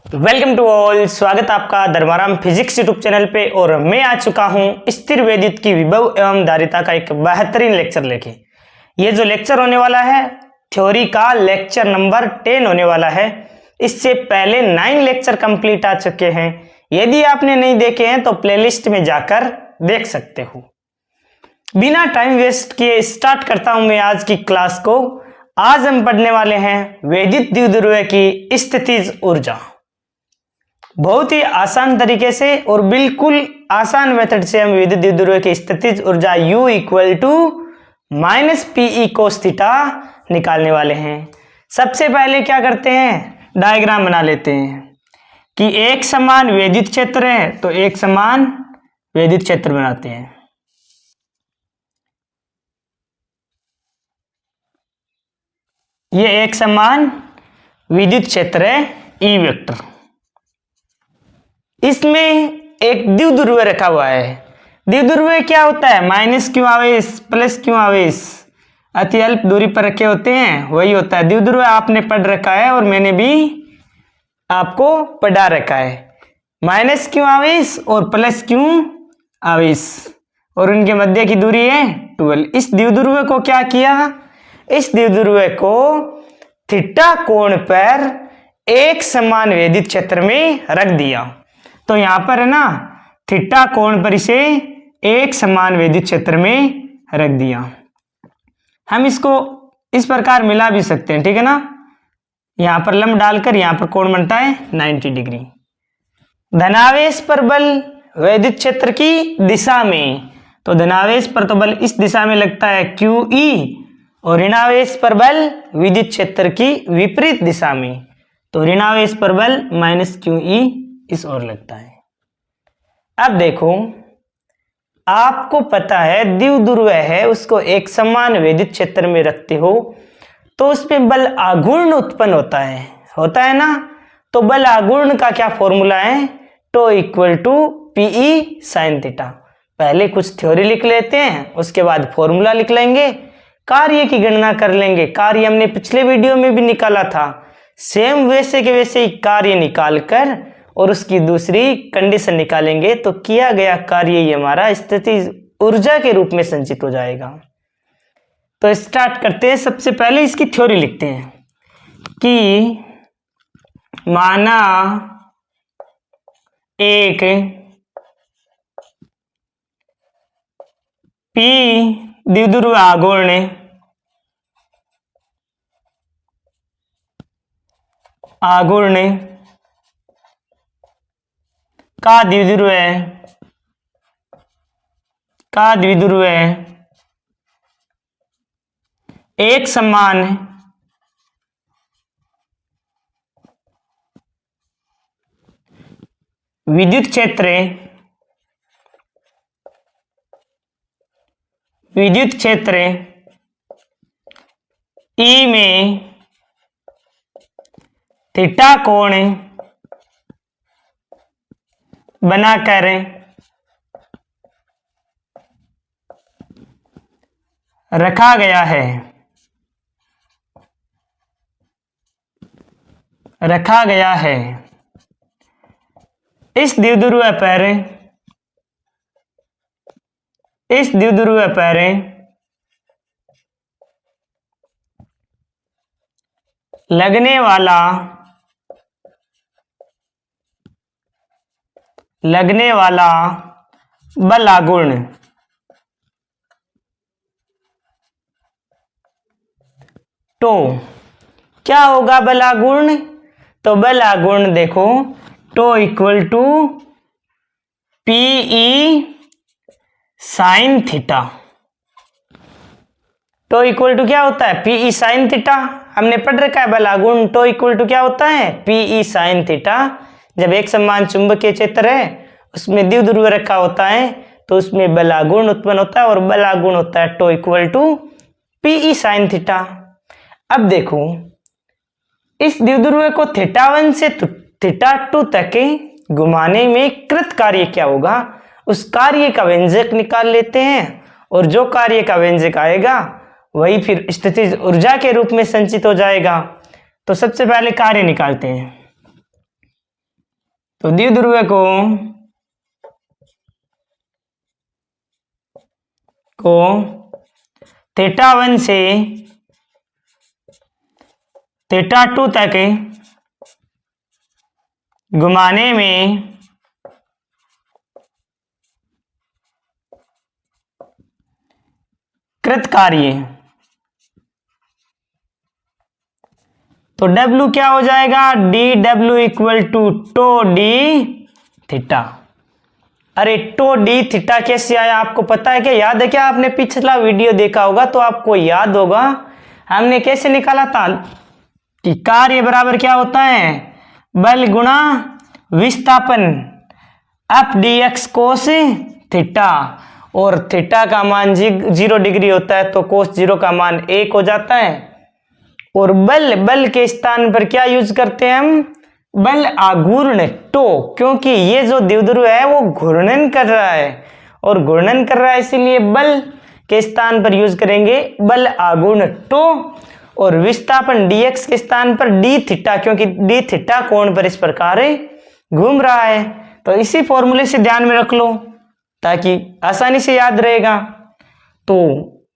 Welcome to all. स्वागत आपका Dharmaram physics YouTube channel पे। और मैं आ चुका हूं स्थिर वैद्युत की विभव एवं धारिता का एक बेहतरीन लेक्चर लेके। ये जो लेक्चर होने वाला है थ्योरी का लेक्चर नंबर 10 होने वाला है। इससे पहले 9 लेक्चर कंप्लीट आ चुके हैं। यदि आपने नहीं देखे हैं तो प्लेलिस्ट में जाकर देख सकते हो। बिना टाइम वेस्ट किए स्टार्ट करता हूं मैं आज की क्लास को। आज हम पढ़ने वाले हैं वैद्युत द्विध्रुव की स्थितिज ऊर्जा। बहुत ही आसान तरीके से और बिल्कुल आसान मेथड से हम विद्युत द्विध्रुव की स्थितिज ऊर्जा U = -PE cos थीटा निकालने वाले हैं। सबसे पहले क्या करते हैं, डायग्राम बना लेते हैं कि एक समान वैद्युत क्षेत्र है तो एक समान वैद्युत क्षेत्र बनाते हैं। ये एक समान विद्युत क्षेत्र है E वेक्टर। इसमें एक द्विध्रुव रखा हुआ है। द्विध्रुव क्या होता है, माइनस क्यू आवेश प्लस क्यू आवेश अति अल्प दूरी पर रखे होते हैं, वही होता है द्विध्रुव। आपने पढ़ रखा है और मैंने भी आपको पढ़ा रखा है। माइनस क्यू आवेश और प्लस क्यू आवेश और उनके मध्य की दूरी है 12। इस द्विध्रुव को क्या किया, इस द्विध्रुव को थीटा कोण पर एक समान वैद्युत क्षेत्र में रख दिया। तो यहां पर है ना, थीटा कोण पर इसे एक समान वैद्युत क्षेत्र में रख दिया। हम इसको इस प्रकार मिला भी सकते हैं, ठीक है ना। यहां पर लंब डालकर यहां पर कोण बनता है 90 डिग्री। धनावेश पर बल वैद्युत क्षेत्र की दिशा में, तो धनावेश पर तो बल इस दिशा में लगता है QE और ऋणावेश पर बल विद्युत क्षेत्र की विपरीत दिशा में, तो ऋणावेश पर बल -QE इस ओर लगता है। अब देखो, आपको पता है द्विध्रुव है, उसको एक समान वैद्युत क्षेत्र में रखते हो तो उसमें बल आघूर्ण उत्पन्न होता है ना। तो बल आघूर्ण का क्या फॉर्मूला है, टो = PE sin थीटा। पहले कुछ थ्योरी लिख लेते हैं, उसके बाद फॉर्मूला लिख लेंगे, कार्य की गणना कर लेंगे। कार्य हमने पिछले वीडियो में भी निकाला था, सेम वैसे के वैसे ही कार्य निकालकर और उसकी दूसरी कंडीशन निकालेंगे तो किया गया कार्य ही हमारा स्थितिज ऊर्जा के रूप में संचित हो जाएगा। तो स्टार्ट करते हैं। सबसे पहले इसकी थ्योरी लिखते हैं कि माना एक P द्विध्रुव आघूर्ण का द्विध्रुव एक समान विद्युत क्षेत्र E में थीटा कोण बनाकर रखा गया है। इस द्विध्रुव पर लगने वाला बल आघूर्ण तो क्या होगा बल आघूर्ण, तो बल आघूर्ण देखो, tau = PE sin theta. Tau equal क्या होता है, PE sin थीटा। हमने पढ़ रखा है बल आघूर्ण टो इक्वल क्या होता है, PE sin थीटा। जब एक समान चुंबकीय क्षेत्र है उसमें द्विध्रुव रखा होता है तो उसमें बल आघूर्ण उत्पन्न होता है और बल आघूर्ण होता है टो = PE sin थीटा। अब देखो, इस द्विध्रुव को θ1 से θ2 तक घुमाने में कृत कार्य क्या होगा, उस कार्य का व्यंजक निकाल लेते हैं और जो कार्य का व्यंजक आएगा वही फिर स्थितिज ऊर्जा के रूप में संचित हो जाएगा। तो सबसे पहले कार्य निकालते हैं। तो द्विध्रुव को θ1 से θ2 तक घुमाने में कृत कार्य, तो W क्या हो जाएगा, dW equal to tau d theta. अरे टो डी थीटा कैसे आया आपको पता है क्या, याद है क्या, आपने पिछला वीडियो देखा होगा तो आपको याद होगा हमने कैसे निकाला था कि कार्य बराबर क्या होता है, बल गुणा विस्थापन F D x cos theta, और थीटा का मान 0 डिग्री होता है तो कोस 0 का मान 1 हो जाता है। और बल के स्थान पर क्या यूज करते हैं हम, बल आघूर्ण टो, क्योंकि ये जो द्विध्रुव है वो घूर्णन कर रहा है और घूर्णन कर रहा है इसीलिए बल के स्थान पर यूज करेंगे बल आघूर्ण टो, और विस्थापन dx के स्थान पर d थीटा, क्योंकि d थीटा कोण पर इस प्रकार घूम रहा है। तो इसी फॉर्मूले से ध्यान में रख लो ताकि आसानी से याद रहेगा। तो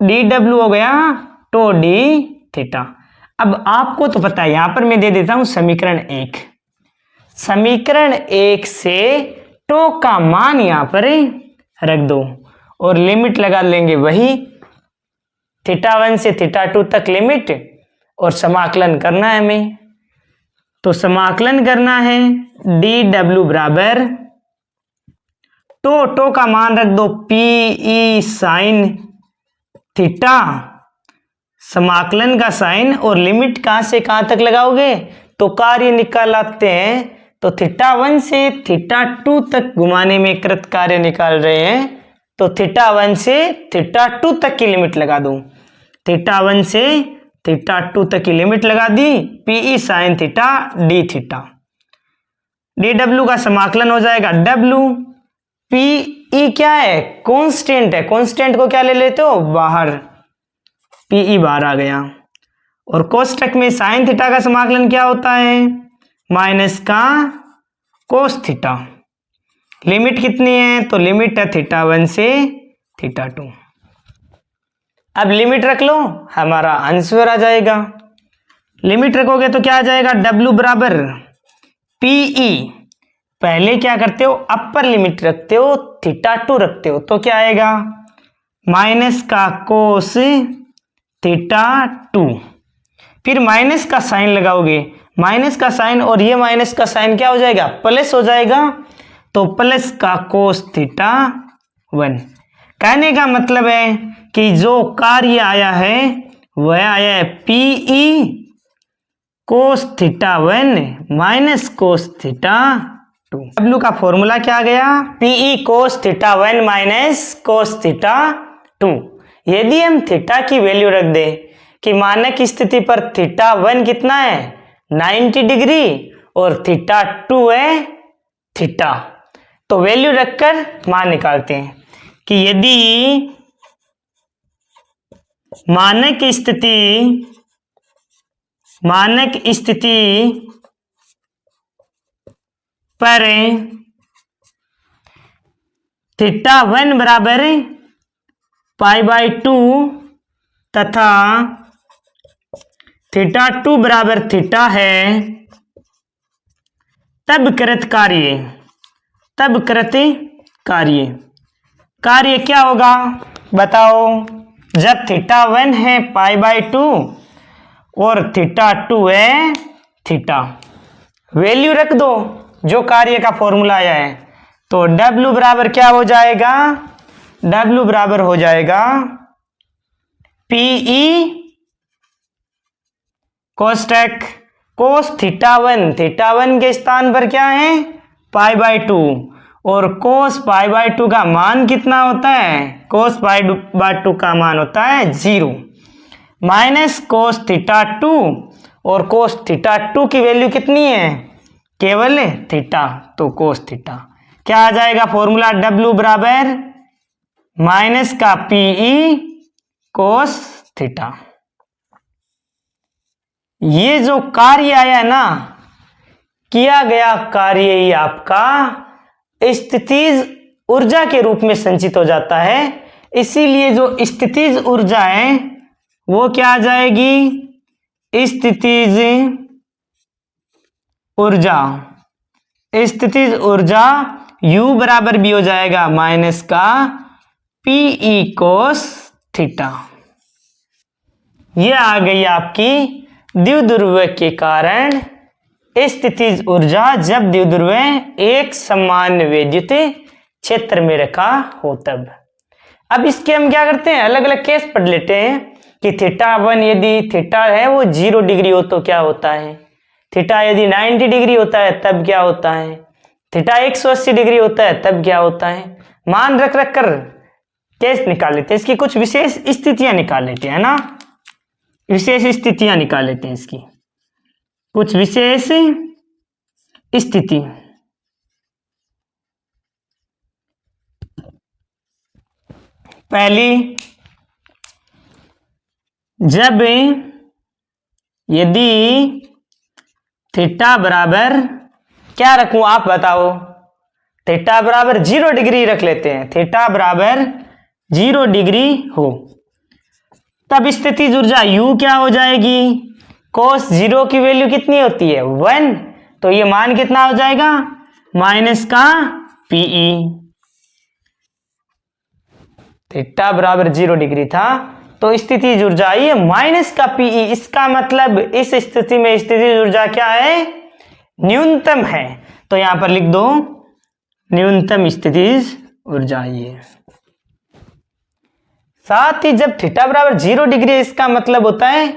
dw हो गया टो d थीटा। अब आपको तो पता है, यहां पर मैं दे देता हूं समीकरण 1। समीकरण 1 से टो का मान यहां पर रख दो और लिमिट लगा लेंगे वही θ1 से θ2 तक लिमिट, और समाकलन करना है हमें। तो समाकलन करना है dw बराबर टो का मान रख दो PE साइन थीटा, समाकलन का साइन, और लिमिट कहां से कहां तक लगाओगे, तो कार्य निकाल आते हैं तो θ1 से θ2 तक घुमाने में कृत कार्य निकाल रहे हैं, तो θ1 से θ2 तक की लिमिट लगा दूं, θ1 से θ2 तक की लिमिट लगा दी, PE sine theta d theta, dw का समाकलन हो जाएगा W, PE क्या है, कांस्टेंट है, कांस्टेंट को क्या ले लेते हो बाहर, PE बाहर आ गया, और कोष्टक में साइन थीटा का समाकलन क्या होता है, माइनस का कोस थीटा। लिमिट कितनी है, तो लिमिट है θ1 से θ2। अब लिमिट रख लो, हमारा आंसर आ जाएगा। लिमिट रखोगे तो क्या आ जाएगा, W बराबर PE, पहले क्या करते हो अपर लिमिट रखते हो θ2 रखते हो, तो क्या आएगा माइनस का कोस θ2, फिर माइनस का साइन लगाओगे, माइनस का साइन और ये माइनस का साइन क्या हो जाएगा, प्लस हो जाएगा, तो प्लस का कोस θ1। कहने का मतलब है कि जो कार्य आया है वह आया है PE कोस θ1 माइनस कोस θ2। W का फॉर्मूला क्या आ गया, PE कोस θ1 माइनस कोस θ2। यदि हम थीटा की वैल्यू रख दे कि मानक स्थिति पर θ1 कितना है 90 डिग्री और θ2 है थीटा, तो वैल्यू रखकर मान निकालते हैं कि यदि मानक स्थिति पर θ1 बराबर π/2 तथा θ2 बराबर थीटा है, तब कृत कार्य क्या होगा बताओ, जब θ1 है π/2 और θ2 है थीटा, वैल्यू रख दो जो कार्य का फॉर्मूला आया है, तो W बराबर क्या हो जाएगा, W बराबर हो जाएगा PE कोष्टक कोस θ1 के स्थान पर क्या है π/2, और कोस π/2 का मान कितना होता है, कोस π/2 का मान होता है 0, माइनस कोस θ2, और कोस θ2 की वैल्यू कितनी है केवल थीटा, तो कोस थीटा। क्या आ जाएगा फॉर्मूला, W बराबर माइनस का PE कोस थीटा। ये जो कार्य आया है ना, किया गया कार्य ही आपका स्थितिज ऊर्जा के रूप में संचित हो जाता है। इसीलिए जो स्थितिज ऊर्जा है वो क्या आ जाएगी, स्थितिज ऊर्जा। स्थितिज ऊर्जा U बराबर भी हो जाएगा माइनस का पीई कोस थीटा। यह आ गई आपकी द्विध्रुव के कारण स्थितिज ऊर्जा जब द्विध्रुव एक समान विद्युत क्षेत्र में रखा हो तब। अब इसके हम क्या करते हैं, अलग अलग केस पढ़ लेते हैं कि थीटा 1 यदि थीटा है वो 0 डिग्री हो तो क्या होता है, थीटा यदि 90 डिग्री होता है तब क्या होता है, थीटा 180 डिग्री होता है तब क्या होता है। मान रख रख कर केस निकाल लेते हैं, इसकी कुछ विशेष स्थितियां निकाल लेते हैं ना, विशेष स्थितियां निकाल लेते हैं इसकी, कुछ विशेष स्थिति। पहली, जब यदि थीटा बराबर क्या रखूं आप बताओ, थीटा बराबर 0 डिग्री रख लेते हैं, थीटा बराबर 0 डिग्री हो तब स्थितिज ऊर्जा U क्या हो जाएगी, कोस 0 की वैल्यू कितनी होती है 1, तो ये मान कितना हो जाएगा माइनस का पीई। थीटा बराबर 0 डिग्री था तो स्थितिज ऊर्जा आई है माइनस का पीई। इसका मतलब इस स्थिति में स्थितिज ऊर्जा क्या है, न्यूनतम है, तो यहां पर लिख दो न्यूनतम स्थितिज ऊर्जा ये। साथ ही जब थीटा बराबर 0 डिग्री है इसका मतलब होता है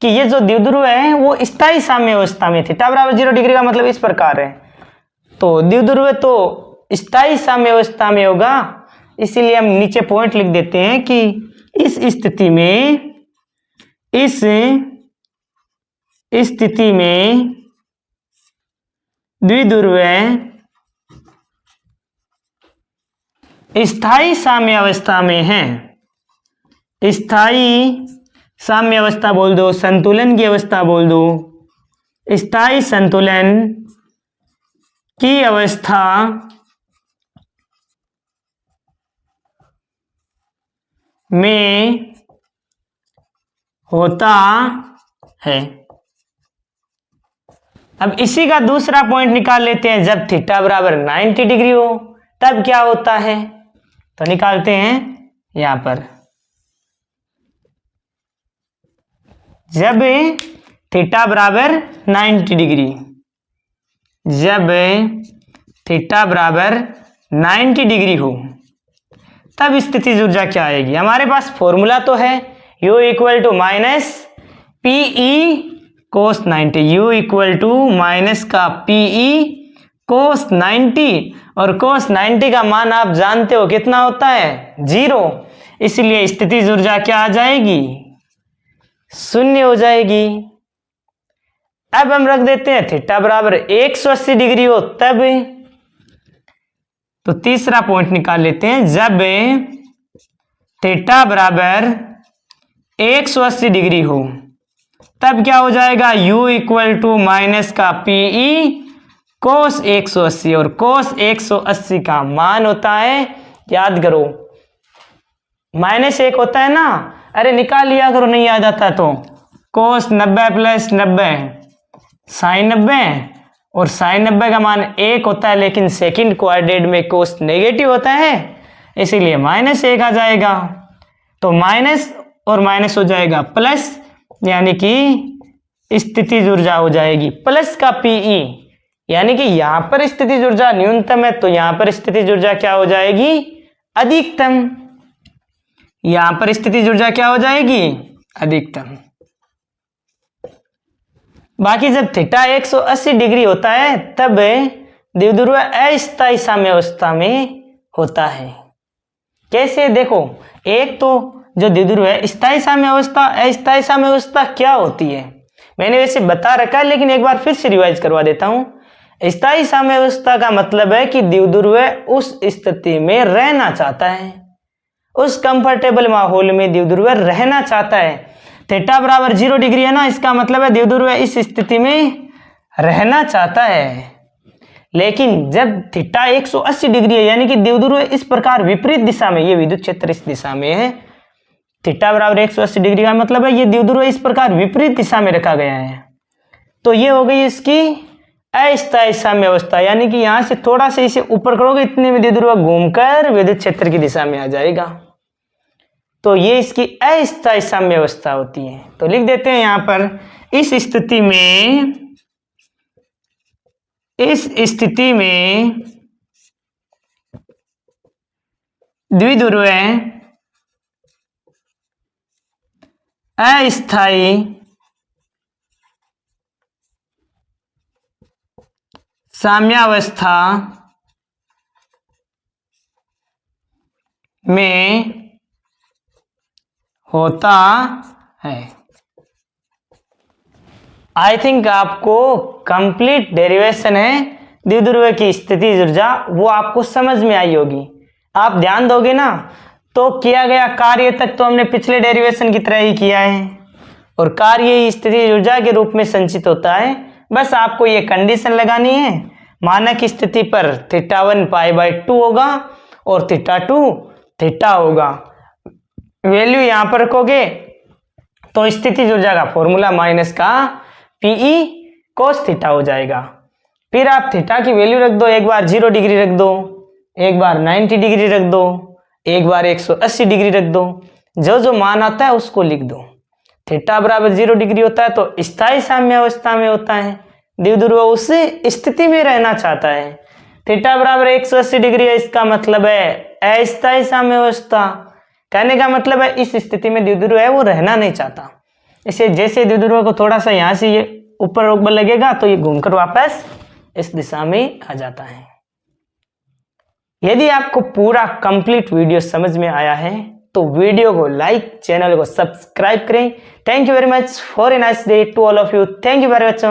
कि ये जो द्विध्रुव है वो स्थायी साम्य अवस्था में, थीटा बराबर 0 डिग्री का मतलब इस प्रकार है, तो द्विध्रुव तो स्थायी साम्य अवस्था में होगा। इसीलिए हम नीचे पॉइंट लिख देते हैं कि इस स्थिति में द्विध्रुव स्थायी साम्य अवस्था में है। स्थायी साम्य अवस्था बोल दो, संतुलन की अवस्था बोल दो, स्थायी संतुलन की अवस्था में होता है। अब इसी का दूसरा पॉइंट निकाल लेते हैं, जब थीटा बराबर 90 डिग्री हो तब क्या होता है, तो निकालते हैं यहां पर। जब थीटा बराबर 90 डिग्री, जब थीटा बराबर 90 डिग्री हो तब स्थितिज ऊर्जा क्या आएगी। हमारे पास फॉर्मूला तो है U equal to minus PE cos 90, U equal to minus का पीई कोस 90, और कोस 90 का मान आप जानते हो कितना होता है 0, इसलिए स्थितिज ऊर्जा क्या आ जाएगी, 0 हो जाएगी। अब हम रख देते हैं थीटा बराबर 180 डिग्री हो तब, तो तीसरा पॉइंट निकाल लेते हैं, जब थीटा बराबर 180 डिग्री हो तब क्या हो जाएगा U इक्वल टू माइनस का पीई कोस 180, और कोस 180 का मान होता है, याद करो -1 होता है ना, अरे निकाल लिया करो नहीं याद आता तो, कोस 90 प्लस 90 साइन 90, और साइन 90 का मान 1 होता है, लेकिन सेकंड क्वाड्रेंट में कोस नेगेटिव होता है, इसीलिए -1 आ जाएगा। तो माइनस और माइनस हो जाएगा प्लस, यानी कि स्थितिज ऊर्जा हो जाएगी प्लस का पीई, यानी कि यहां पर स्थितिज ऊर्जा न्यूनतम है तो यहां पर स्थितिज ऊर्जा क्या हो जाएगी, अधिकतम। यहां पर स्थितिज ऊर्जा क्या हो जाएगी, अधिकतम। बाकी जब थीटा 180 डिग्री होता है तब द्विध्रुव अस्थायी साम्य अवस्था में होता है। कैसे, देखो एक तो जो द्विध्रुव है स्थायी साम्य अवस्था, अस्थायी साम्य अवस्था क्या होती है मैंने वैसे बता रखा है, लेकिन एक बार फिर से रिवाइज करवा देता हूं। स्थायी साम्य अवस्था का मतलब है कि द्विध्रुव उस स्थिति में रहना चाहता है, उस कंफर्टेबल माहौल में द्विध्रुव रहना चाहता है। थीटा बराबर 0 डिग्री है ना, इसका मतलब है द्विध्रुव इस स्थिति में रहना चाहता है। लेकिन जब थीटा 180 डिग्री है, यानी कि द्विध्रुव इस प्रकार विपरीत दिशा में, ये विद्युत क्षेत्र इस दिशा में है, थीटा बराबर 180 डिग्री का मतलब है ये द्विध्रुव इस प्रकार विपरीत दिशा में रखा गया है। तो ये हो गई इसकी अस्थायी साम्य अवस्था, यानी कि यहां से थोड़ा सा इसे ऊपर करोगे इतने में द्विध्रुव घूमकर विद्युत क्षेत्र की दिशा में आ जाएगा। तो ये इसकी अस्थायी साम्य अवस्था होती है। तो लिख देते हैं यहां पर, इस स्थिति में द्विध्रुव अस्थायी साम्यावस्था में होता है। आई थिंक आपको कंप्लीट डेरिवेशन है द्विध्रुव की स्थितिज ऊर्जा, वो आपको समझ में आई होगी। आप ध्यान दोगे ना तो किया गया कार्य तक तो हमने पिछले डेरिवेशन की तरह ही किया है, और कार्य स्थितिज ऊर्जा के रूप में संचित होता है। बस आपको ये कंडीशन लगानी है, मानक स्थिति पर थीटा 1 π/2 होगा और थीटा 2 थीटा होगा। वैल्यू यहां पर रखोगे तो स्थितिज ऊर्जा का फॉर्मूला माइनस का Pe cos थीटा हो जाएगा। फिर आप थीटा की वैल्यू रख दो, एक बार 0 डिग्री रख दो, एक बार 90 डिग्री रख दो, एक बार 180 डिग्री रख दो, जो जो मान आता है उसको लिख दो। थीटा बराबर 0 डिग्री होता है तो स्थायी साम्यावस्था में होता है, द्विध्रुव उस स्थिति में रहना चाहता है। थीटा बराबर 180 डिग्री है, इसका मतलब है अस्थायी साम्यावस्था। कहने का मतलब है इस स्थिति में द्विध्रुव है वो रहना नहीं चाहता। इसे जैसे द्विध्रुव को थोड़ा सा यहाँ से ये ऊपर बल लगेगा तो ये घूमकर वापस इस दिशा में आ जाता है। यदि आपको पूरा कंप्लीट वीडियो समझ में आया है तो वीडियो को लाइक, चैनल को सब्सक्राइब करें। Thank you very much, for a nice day to all of you. Thank you very much.